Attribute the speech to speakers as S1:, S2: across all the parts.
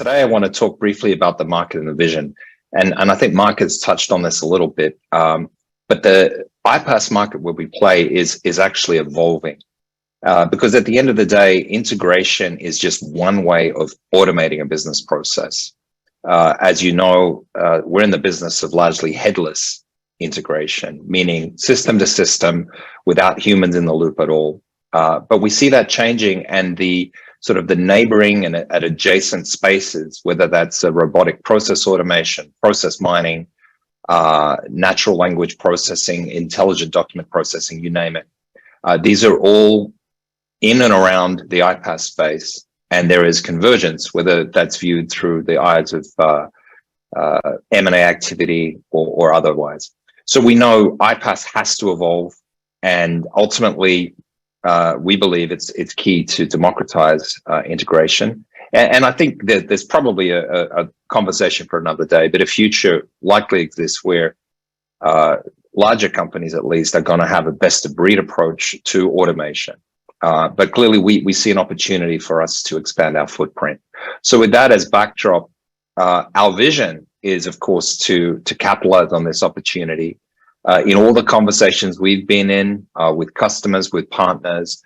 S1: today I want to talk briefly about the market and the vision. And I think Mark has touched on this a little bit, but the iPaaS market where we play is actually evolving. Because at the end of the day, integration is just one way of automating a business process. As you know, we're in the business of largely headless integration, meaning system to system without humans in the loop at all. But we see that changing, and the sort of the neighboring and at adjacent spaces, whether that's a robotic process automation, process mining, natural language processing, intelligent document processing, you name it. These are all in and around the iPaaS space, and there is convergence, whether that's viewed through the eyes of M&A activity or otherwise. So we know iPaaS has to evolve, and ultimately, we believe it's key to democratize integration. And I think that there's probably a conversation for another day, but a future likely exists where larger companies, at least, are going to have a best of breed approach to automation. But clearly, we see an opportunity for us to expand our footprint. So with that as backdrop, our vision is, of course, to capitalize on this opportunity. In all the conversations we've been in with customers, with partners,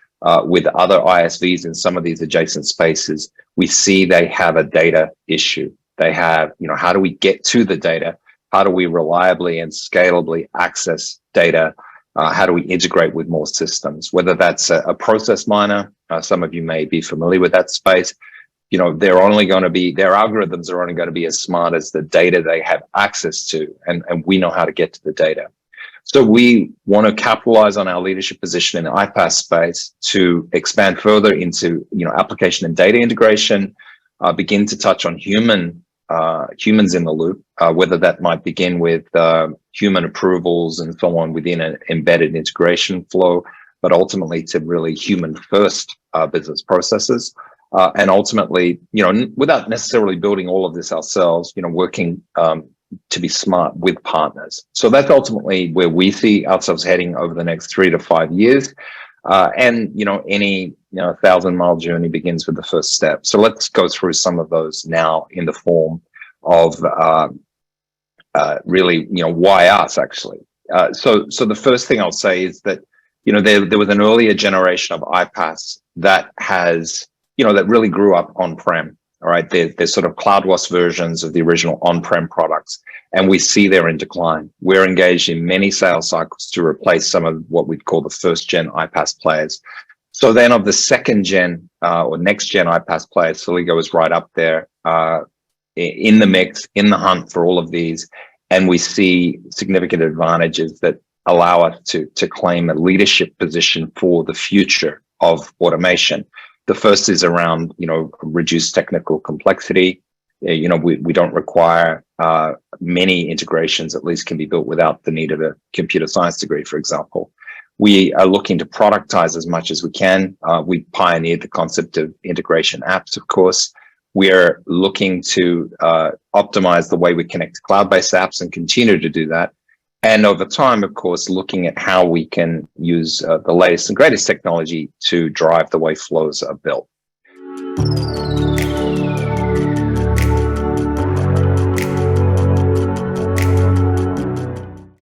S1: with other ISVs in some of these adjacent spaces, we see they have a data issue. They have, how do we get to the data? How do we reliably and scalably access data? How do we integrate with more systems? Whether that's a process miner, some of you may be familiar with that space. Their algorithms are only going to be as smart as the data they have access to, and we know how to get to the data. So we want to capitalize on our leadership position in the iPaaS space to expand further into, application and data integration, begin to touch on humans in the loop, whether that might begin with human approvals and so on within an embedded integration flow, but ultimately to really human first business processes. And ultimately, without necessarily building all of this ourselves, working to be smart with partners. So that's ultimately where we see ourselves heading over the next 3 to 5 years. And any 1,000-mile journey begins with the first step. So let's go through some of those now in the form of really, why us actually. So the first thing I'll say is that there was an earlier generation of iPaaS that has that really grew up on-prem. All right, they're sort of cloud-wash versions of the original on-prem products, and we see they're in decline. We're engaged in many sales cycles to replace some of what we'd call the first-gen iPaaS players. So then of the second-gen or next-gen iPaaS players, Soligo is right up there in the mix, in the hunt for all of these, and we see significant advantages that allow us to claim a leadership position for the future of automation. The first is around, reduced technical complexity. We don't require many integrations, at least can be built without the need of a computer science degree, for example. We are looking to productize as much as we can. We pioneered the concept of integration apps, of course. We're looking to optimize the way we connect to cloud-based apps and continue to do that. And over time, of course, looking at how we can use the latest and greatest technology to drive the way flows are built.